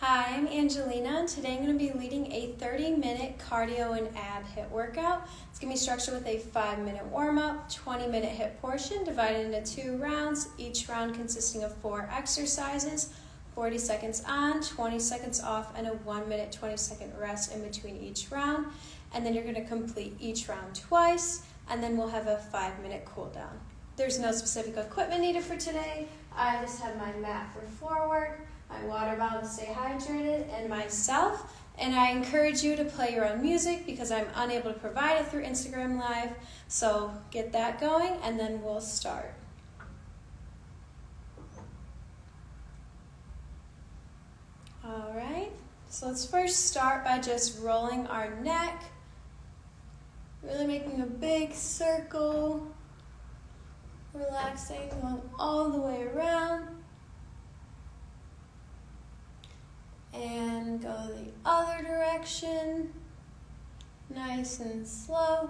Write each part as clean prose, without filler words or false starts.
Hi, I'm Angelina, and today I'm going to be leading a 30-minute cardio and ab HIT workout. It's going to be structured with a 5-minute warm-up, 20-minute HIT portion divided into 2 rounds, each round consisting of 4 exercises, 40 seconds on, 20 seconds off, and a 1-minute 20-second rest in between each round. And then you're going to complete each round twice, and then we'll have a 5-minute cool down. There's no specific equipment needed for today. I just have my mat for floor work, my water bottle to stay hydrated, and myself. And I encourage you to play your own music because I'm unable to provide it through Instagram Live. So get that going, and then we'll start. All right, so let's first start by just rolling our neck, really making a big circle, relaxing, going all the way around. And go the other direction, nice and slow.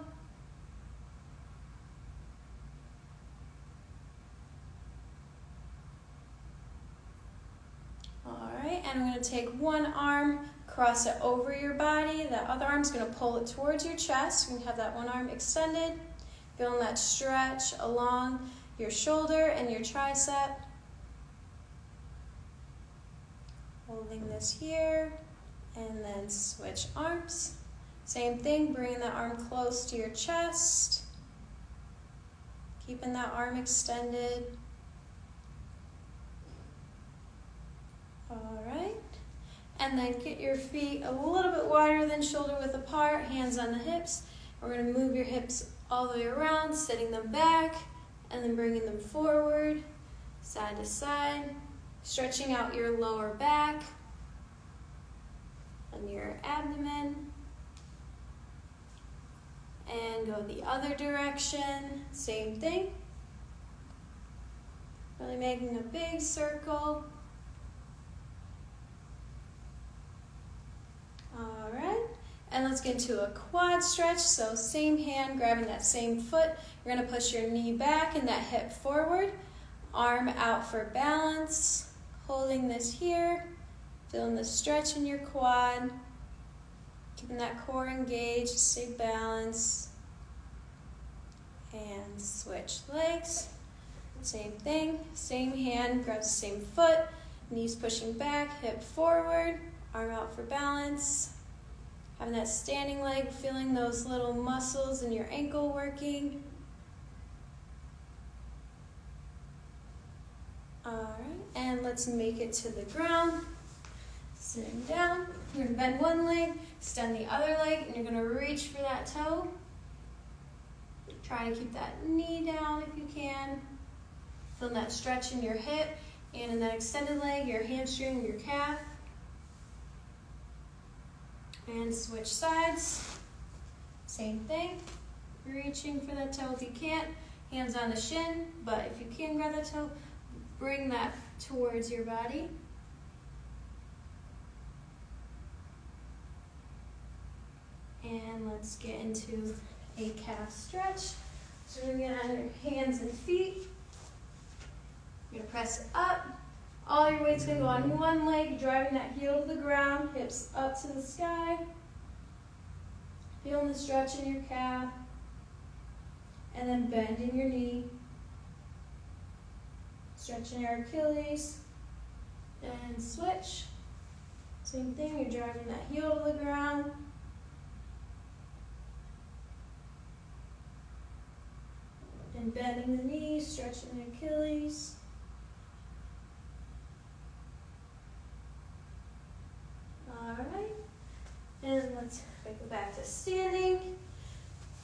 All right, and I'm going to take one arm, cross it over your body. That other arm's going to pull it towards your chest. You can have that one arm extended, feeling that stretch along your shoulder and your tricep. Holding this here, and then switch arms. Same thing, bringing that arm close to your chest, keeping that arm extended. All right, and then get your feet a little bit wider than shoulder width apart, hands on the hips. We're going to move your hips all the way around, sitting them back, and then bringing them forward, side to side. Stretching out your lower back and your abdomen. And go the other direction, same thing. Really making a big circle. All right, and let's get into a quad stretch. So same hand, grabbing that same foot. You're gonna push your knee back and that hip forward. Arm out for balance. Holding this here, feeling the stretch in your quad, keeping that core engaged, stay balanced, and switch legs. Same thing, same hand, grab the same foot, knees pushing back, hip forward, arm out for balance. Having that standing leg, feeling those little muscles in your ankle working. All right, and let's make it to the ground. Sitting down, you're gonna bend one leg, extend the other leg, and you're gonna reach for that toe. Try to keep that knee down if you can. Feel that stretch in your hip and in that extended leg, your hamstring, your calf. And switch sides. Same thing. Reaching for that toe if you can't. Hands on the shin, but if you can grab that toe, bring that towards your body. And let's get into a calf stretch. So we're going to get on your hands and feet. You're going to press up. All your weight's going to go on one leg, driving that heel to the ground, hips up to the sky. Feeling the stretch in your calf. And then bending your knee. Stretching your Achilles, and switch. Same thing, you're driving that heel to the ground. And bending the knee, stretching the Achilles. All right, and let's go back to standing.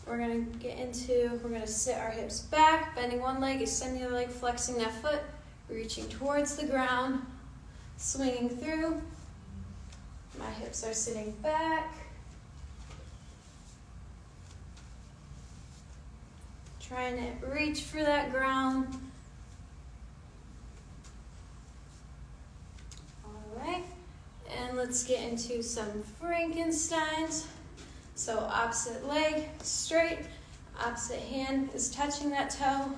We're gonna sit our hips back, bending one leg, extending the other leg, flexing that foot, reaching towards the ground, swinging through. My hips are sitting back. Trying to reach for that ground. All right, and let's get into some Frankensteins. So opposite leg, straight, opposite hand is touching that toe,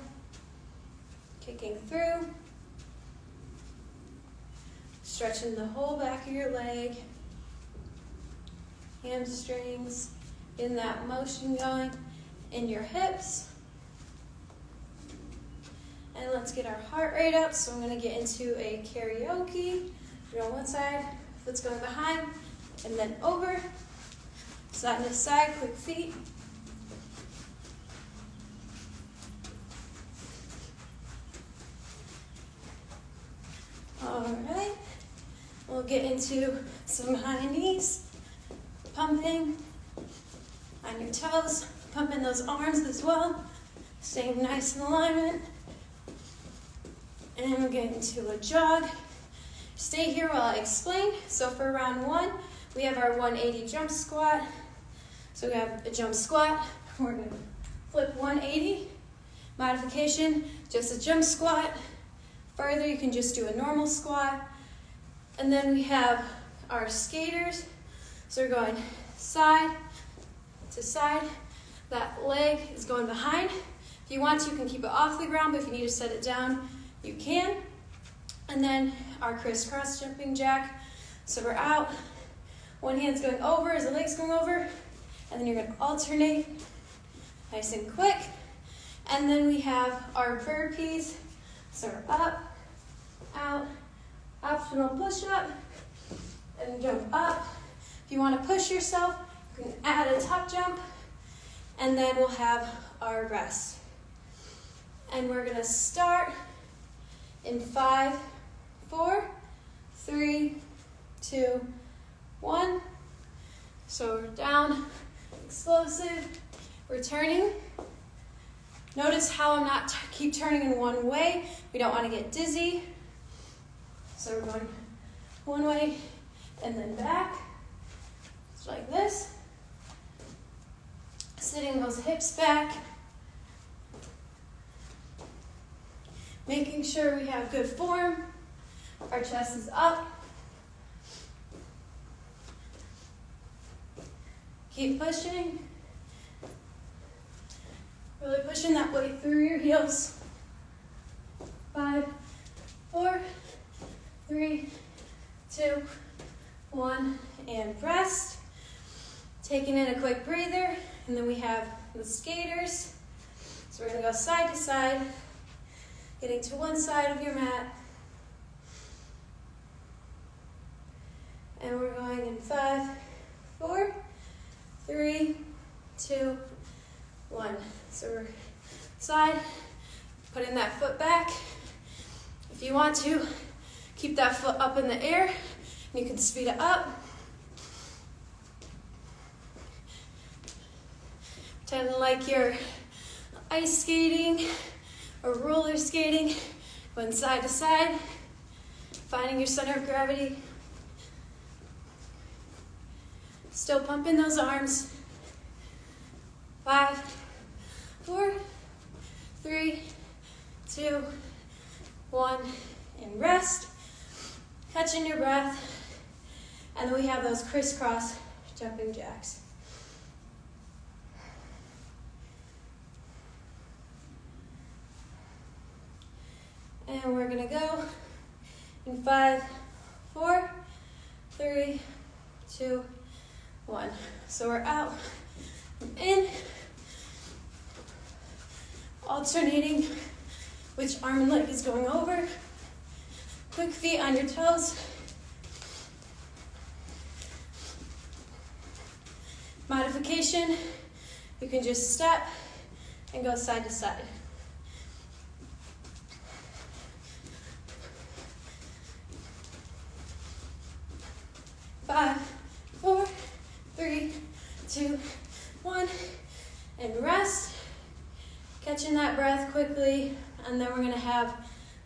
kicking through. Stretching the whole back of your leg, hamstrings, getting that motion going in your hips. And let's get our heart rate up. So I'm going to get into a karaoke. You're on one side, foot's going behind, and then over. Side to side, quick feet. All right. We'll get into some high knees, pumping on your toes, pumping those arms as well, staying nice in alignment. And we'll get into a jog. Stay here while I explain. So for round one, we have our 180 jump squat. So we have a jump squat. We're going to flip 180. Modification, just a jump squat. Further, you can just do a normal squat. And then we have our skaters. So we're going side to side. That leg is going behind. If you want to, you can keep it off the ground, but if you need to set it down, you can. And then our crisscross jumping jack. So we're out. One hand's going over as the leg's going over. And then you're going to alternate nice and quick. And then we have our burpees. So we're up, out, optional push-up, and jump up. If you want to push yourself, you can add a top jump. And then we'll have our rest. And we're going to start in 5, 4, 3, 2, 1. So we're down, explosive, returning. Notice how I'm not keep turning in one way. We don't want to get dizzy. So we're going one way and then back, just like this. Sitting those hips back. Making sure we have good form. Our chest is up. Keep pushing. Really pushing that weight through your heels. 5, 4, 3, 2, 1, and rest. Taking in a quick breather, and then we have the skaters. So we're going to go side to side, getting to one side of your mat. And we're going in 5, 4, 3, 2, 1. So we're side, putting that foot back. If you want to, keep that foot up in the air. You can speed it up. Pretend like you're ice skating or roller skating, going side to side, finding your center of gravity. Still pumping those arms. 5, 4, 3, 2, 1, and rest. Catching your breath. And then we have those crisscross jumping jacks. And we're gonna go in 5, 4, 3, 2, 1. So we're out, in, alternating which arm and leg is going over. Quick feet on your toes. Modification, you can just step and go side to side. Five, 4, 3, 2, 1, and rest. Catching that breath quickly, and then we're going to have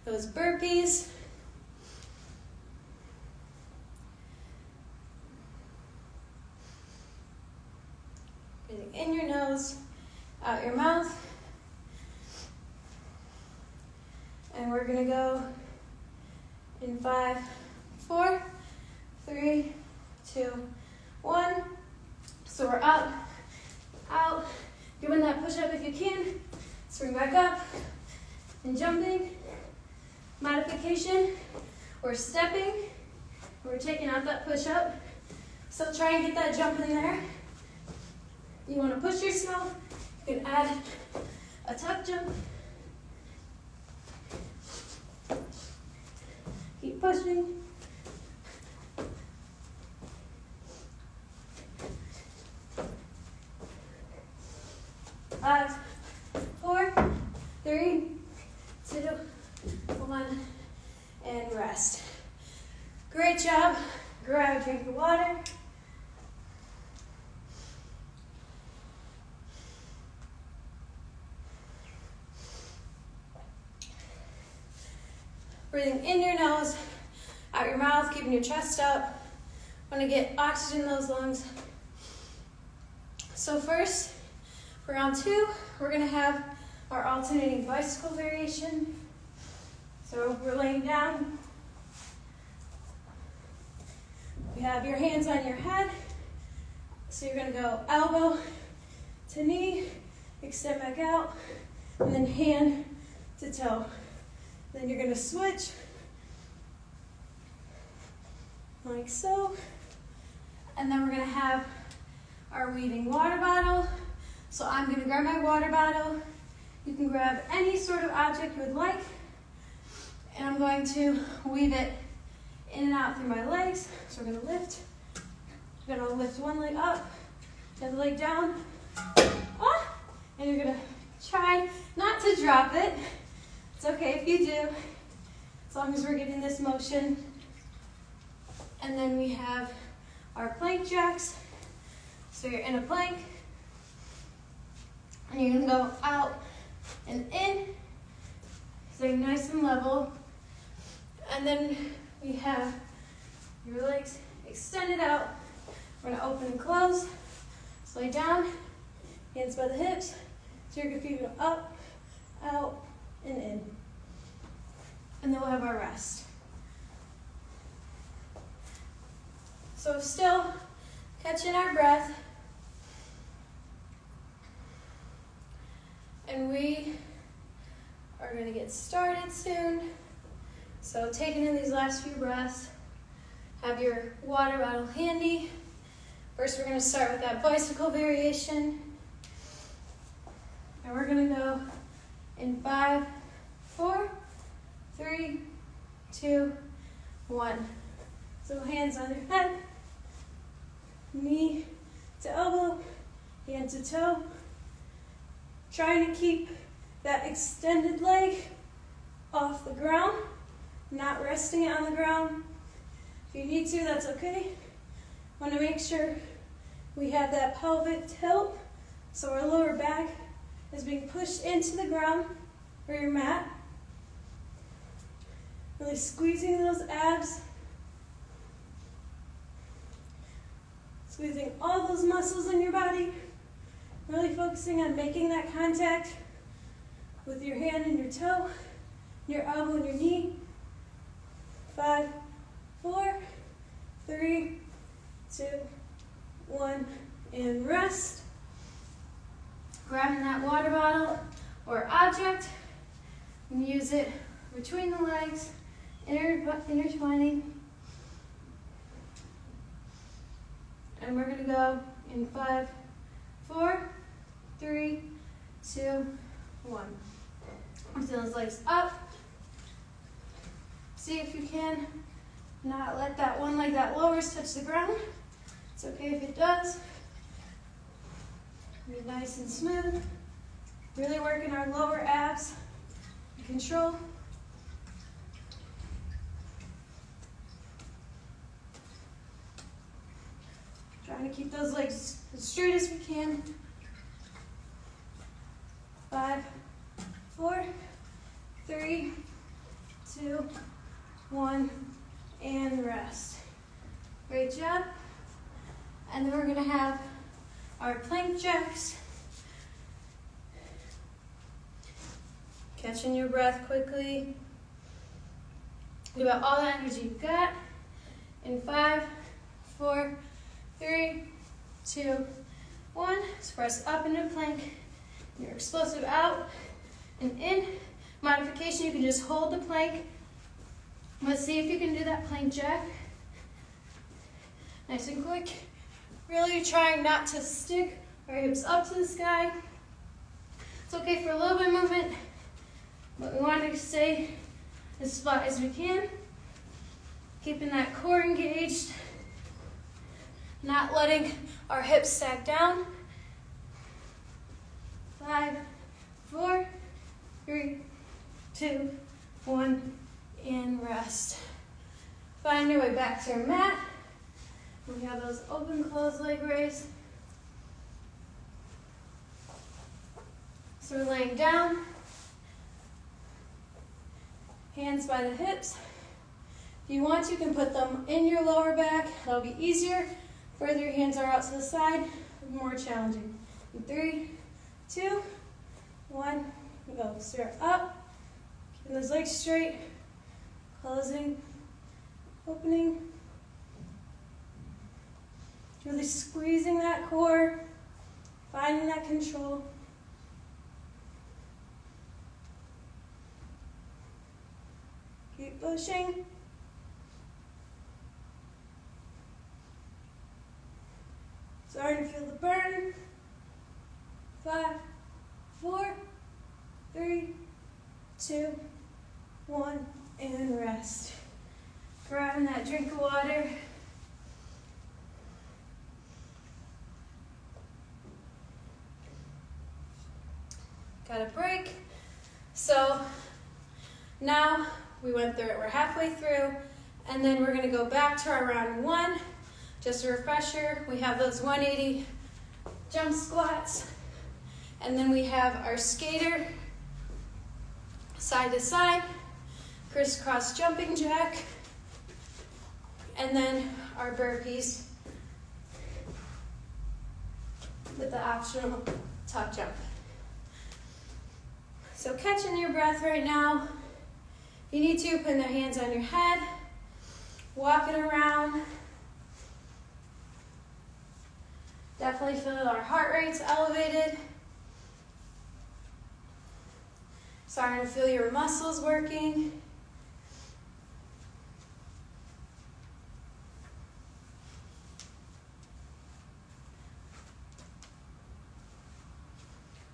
those burpees. Breathing in your nose, out your mouth. And we're going to go in 5, 4, 3, 2, 1. So we're up, out, doing that push-up if you can. Spring back up and jumping. Modification, we're stepping We're taking out that push-up. So try and get that jump in there. You want to push yourself, you can add a tuck jump. Keep pushing. 5, 4, 3, 2, 1, and rest. Great job. Grab a drink of water. Breathing in your nose, out your mouth, keeping your chest up. Want to get oxygen in those lungs. So first, for round 2, we're going to have our alternating bicycle variation. So we're laying down. You have your hands on your head. So you're going to go elbow to knee, extend back out, and then hand to toe. Then you're going to switch, like so. And then we're going to have our weaving water bottle. So I'm going to grab my water bottle. You can grab any sort of object you would like. And I'm going to weave it in and out through my legs. So we're going to lift. You're going to lift one leg up, the other leg down. Ah! And you're going to try not to drop it. It's okay if you do, as long as we're getting this motion. And then we have our plank jacks. So you're in a plank, and you're gonna go out and in, staying nice and level. And then we have your legs extended out. We're gonna open and close. So lay down, hands by the hips. So your feet go up, out, and in. And then we'll have our rest. So still catching our breath. And we are going to get started soon. So taking in these last few breaths, have your water bottle handy. First we're going to start with that bicycle variation. And we're going to go in 5, 4, 3, 2, 1. So hands on your head, knee to elbow, hand to toe. Trying to keep that extended leg off the ground, not resting it on the ground. If you need to, that's okay. Want to make sure we have that pelvic tilt, so our lower back is being pushed into the ground or your mat. Really squeezing those abs. Squeezing all those muscles in your body. Really focusing on making that contact with your hand and your toe, your elbow and your knee. 5, 4, 3, 2, 1, and rest. Grabbing that water bottle or object, and use it between the legs, intertwining. And we're gonna go in 5, 4, 3, 2, 1. Lift those legs up. See if you can not let that one leg that lowers touch the ground. It's okay if it does. Be nice and smooth. Really working our lower abs. Control. Trying to keep those legs as straight as we can. 5, 4, 3, 2, 1, and rest. Great job. And then we're going to have our plank jacks. Catching your breath quickly. Give out all the energy you've got. In 5, 4, 3, 2, 1. So press up into plank. Your explosive out and in. Modification, you can just hold the plank. Let's see if you can do that plank jack. Nice and quick. Really trying not to stick our hips up to the sky. It's okay for a little bit of movement, but we want to stay as flat as we can. Keeping that core engaged, not letting our hips sag down. 5, 4, 3, 2, 1, and rest. Find your way back to your mat. We have those open, closed leg raise. So we're laying down, hands by the hips. If you want, you can put them in your lower back. That'll be easier. Further your hands are out to the side, more challenging. 3, 2, 1, go. Start up, keeping those legs straight, closing, opening. Really squeezing that core, finding that control. Keep pushing. Starting to feel the burn. 5, 4, 3, 2, 1, and rest. Grabbing that drink of water. Got a break. So now we went through it. We're halfway through, and then we're going to go back to our round 1. Just a refresher, we have those 180 jump squats, and then we have our skater side to side, crisscross jumping jack, and then our burpees with the optional top jump. So catching your breath right now. If you need to, put the hands on your head, walking around. Definitely feel our heart rates elevated. Starting to feel your muscles working.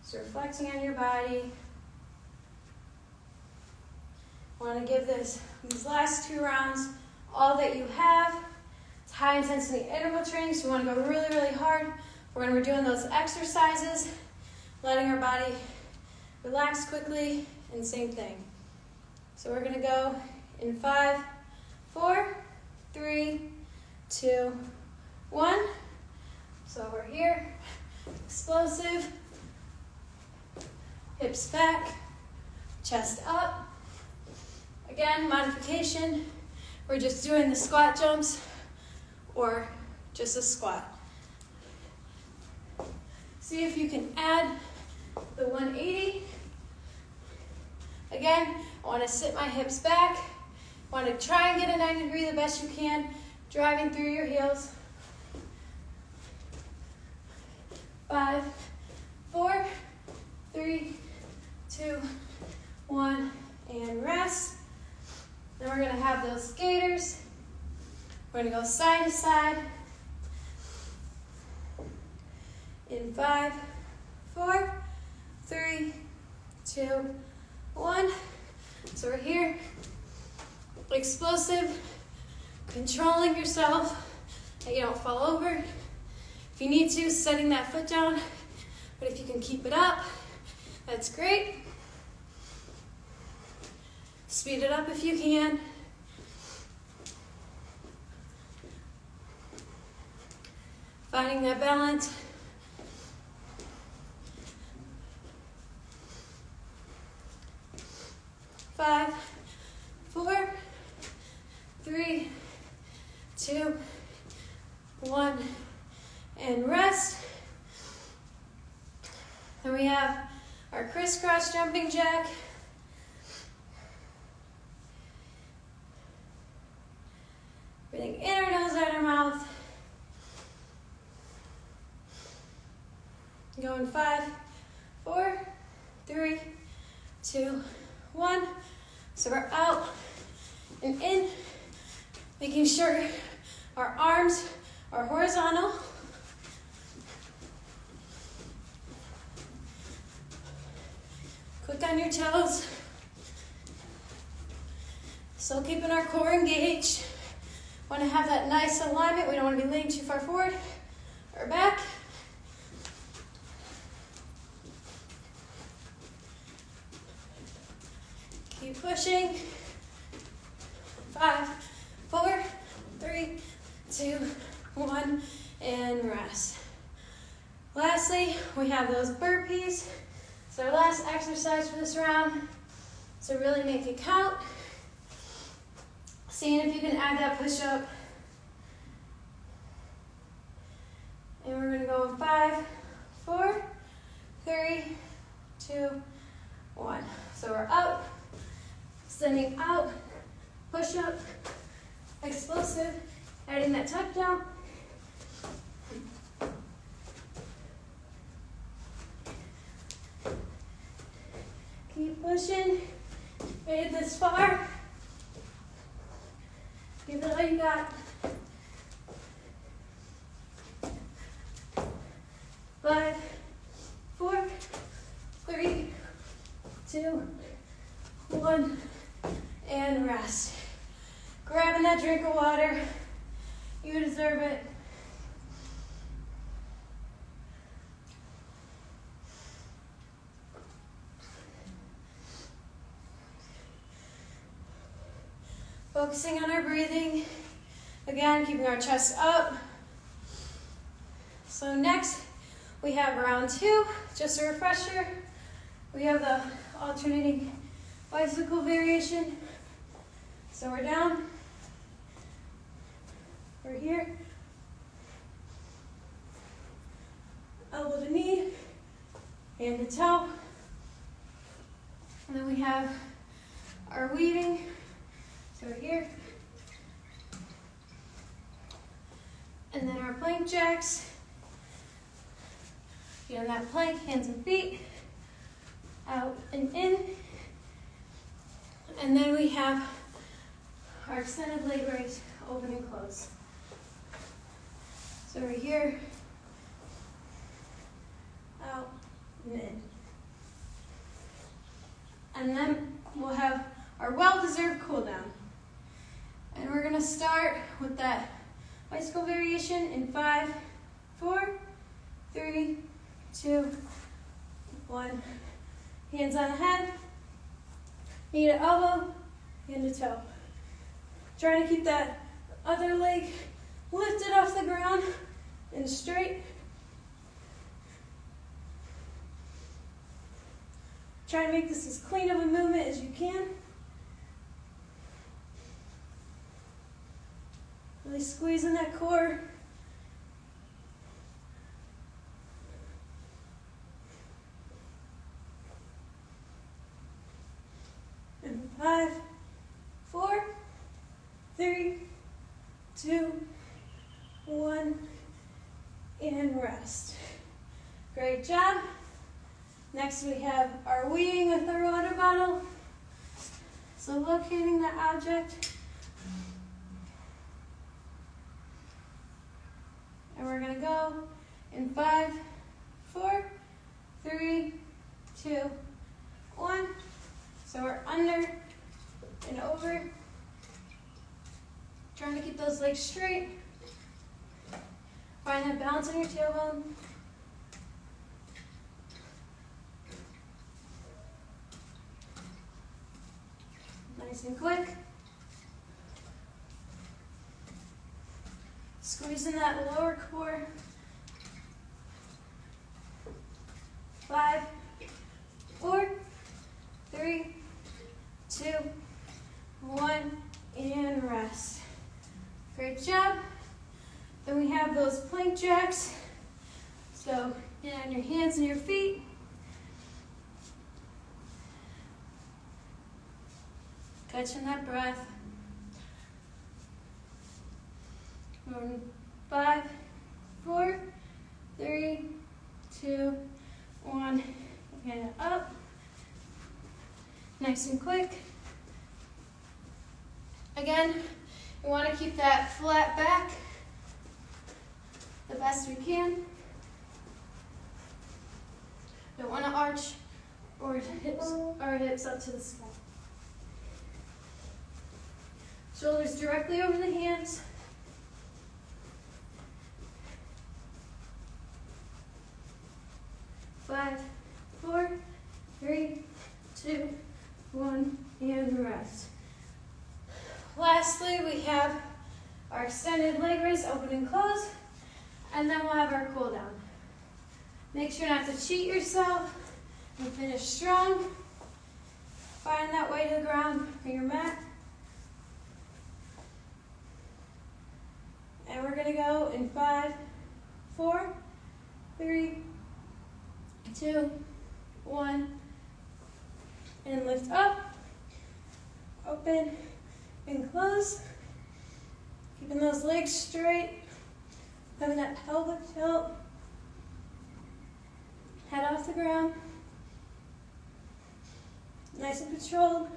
So reflecting on your body. Want to give these last 2 rounds all that you have. It's high intensity interval training, so we want to go really, really hard for when we're doing those exercises, letting our body relax quickly, and same thing. So we're going to go in 5, 4, 3, 2, 1. So we're here, explosive, hips back, chest up. Again, modification, we're just doing the squat jumps or just a squat. See if you can add the 180. Again, I want to sit my hips back. I want to try and get a 90 degree the best you can, driving through your heels. 5, 4, 3, 2, 1, and rest. Then we're going to have those skaters. We're going to go side to side. In 5, 4, 3, 2, 1. So we're here. Explosive. Controlling yourself that you don't fall over. If you need to, setting that foot down. But if you can keep it up, that's great. Speed it up if you can. Finding that balance. Five, 4, 3, 2, 1, and rest. Then we have our crisscross jumping jack. Breathing in our nose, out our mouth. Going 5, 4, 3, 2, 1. So we're out and in, making sure our arms or horizontal. Quick on your toes. Still keeping our core engaged. Want to have that nice alignment. We don't want to be leaning too far forward or back. Keep pushing. 5, 4, 3, 2, 1, and rest. Lastly, we have those burpees. It's our last exercise for this round, so really make it count. Seeing if you can add that push-up. And we're going to go in 5, 4, 3, 2, 1. So we're up, extending out, push-up, explosive, adding that tuck down. Keep pushing. Made it this far. Give it all you got. 5, 4, 3, 2, 1, and rest. Grabbing that drink of water. You deserve it. Focusing on our breathing. Again, keeping our chest up. So next, we have round 2. Just a refresher. We have the alternating bicycle variation. So we're down. We're here. Elbow to knee, hand to toe. And then we have our weaving. So we're here. And then our plank jacks. Get on that plank, hands and feet. Out and in. And then we have our extended leg raise, open and close. So we're here. Out and in. And then we'll have our well-deserved cool down. And we're gonna start with that bicycle variation in 5, 4, 3, 2, 1. Hands on the head, knee to elbow, hand to toe. Trying to keep that other leg lifted off the ground and straight. Try to make this as clean of a movement as you can. Really squeezing that core. And 5, 4, 3, 2, 1, and rest. Great job. Next we have our weaving with our water bottle. So locating the object. And we're gonna go in 5, 4, 3, 2, 1. So we're under and over. Trying to keep those legs straight. Find that balance in your tailbone. Nice and quick. Squeezing that lower core. 5, 4, 3, 2, 1, and rest. Great job. Then we have those plank jacks. So get on your hands and your feet. Catching that breath. 5, 4, 3, 2, 1. Hand up. Nice and quick. Again, you want to keep that flat back. we can. Don't want to arch our hips up to the sky. Shoulders directly over the hands. Five, four, three, two, one, and rest. Lastly, we have our extended leg raise, open and close, and then we'll have our cool down. Make sure not to cheat yourself and finish strong. Find that way to the ground for your mat. And we're gonna go in 5, 4, 3, 2, 1, and lift up, open, and close. Keeping those legs straight, having that pelvic tilt, head off the ground, nice and controlled.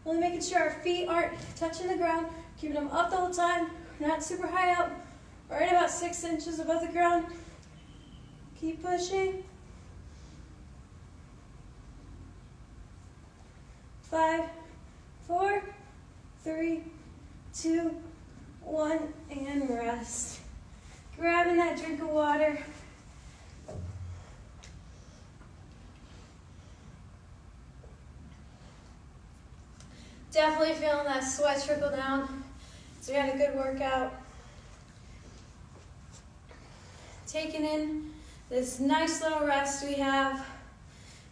Really making sure our feet aren't touching the ground, keeping them up the whole time, not super high up, right about 6 inches above the ground. Keep pushing. 5, 4, 3, 2, 1, and rest. Grabbing that drink of water. Definitely feeling that sweat trickle down. So we had a good workout. Taking in this nice little rest we have.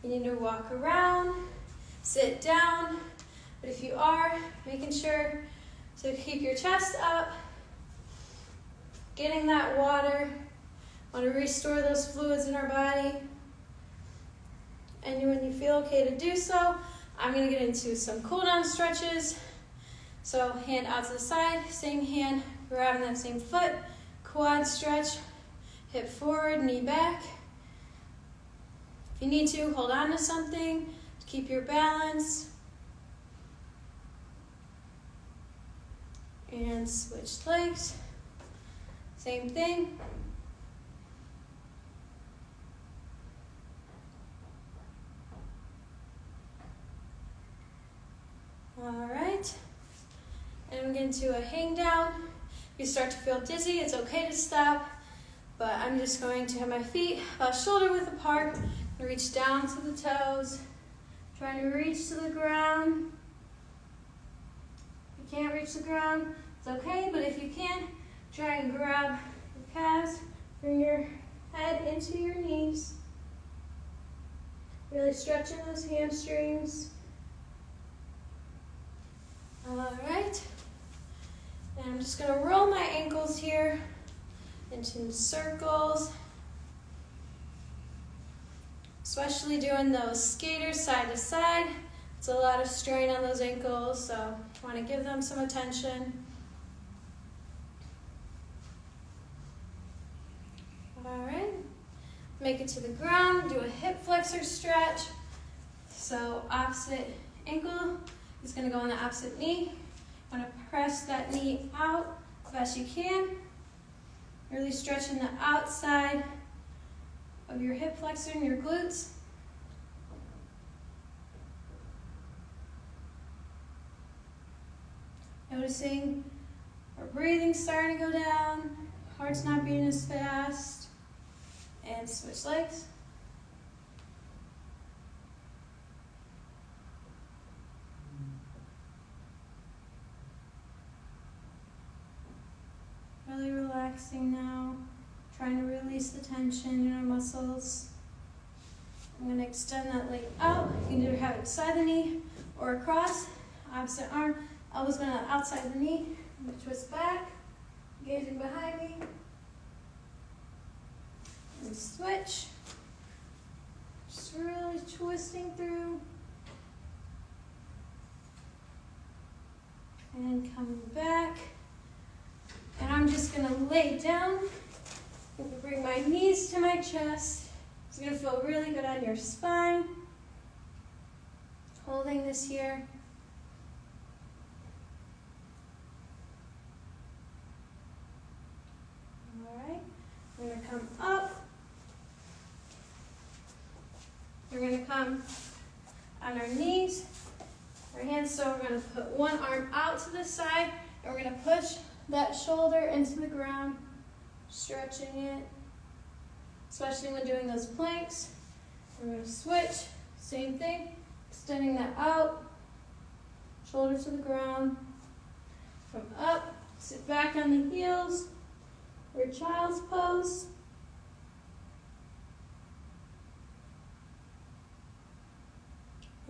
You need to walk around, sit down, but if you are, making sure to keep your chest up, getting that water. Want to restore those fluids in our body. And when you feel okay to do so, I'm going to get into some cool down stretches. So hand out to the side, same hand, grabbing that same foot, quad stretch, hip forward, knee back. If you need to, hold on to something to keep your balance. And switch legs. Same thing. All right. And we get into a hang down. If you start to feel dizzy, it's okay to stop. But I'm just going to have my feet about shoulder width apart. Reach down to the toes. Trying to reach to the ground. If you can't reach the ground, it's okay, but if you can, try and grab your calves, bring your head into your knees. Really stretching those hamstrings. All right. And I'm just going to roll my ankles here into circles. Especially doing those skaters side to side. It's a lot of strain on those ankles, so I want to give them some attention. All right. Make it to the ground. Do a hip flexor stretch. So opposite ankle is going to go on the opposite knee. You want to press that knee out as best you can. Really stretching the outside of your hip flexor and your glutes. Noticing our breathing starting to go down, heart's not beating as fast, and switch legs. Really relaxing now. Trying to release the tension in our muscles. I'm going to extend that leg out. You can either have it beside the knee or across. Opposite arm. Elbows going on the outside of the knee. I'm going to twist back. Engaging behind me. And switch. Just really twisting through. And coming back. And I'm just going to lay down. I'm going to bring my knees to my chest. It's going to feel really good on your spine. Holding this here. All right. I'm going to come come on our knees, our hands, so we're going to put one arm out to the side, and we're going to push that shoulder into the ground, stretching it, especially when doing those planks. We're going to switch, same thing, extending that out, shoulder to the ground, from up, sit back on the heels, or child's pose.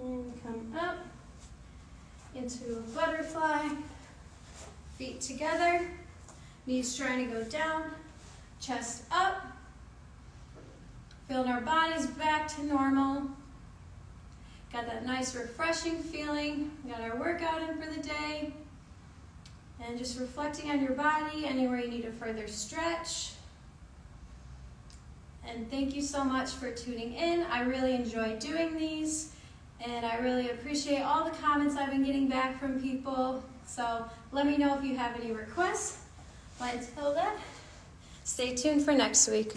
And come up into a butterfly, feet together, knees trying to go down, chest up, feeling our bodies back to normal. Got that nice refreshing feeling, got our workout in for the day, and just reflecting on your body, anywhere you need a further stretch. And thank you so much for tuning in. I really enjoy doing these. And I really appreciate all the comments I've been getting back from people. So let me know if you have any requests. But until then, stay tuned for next week.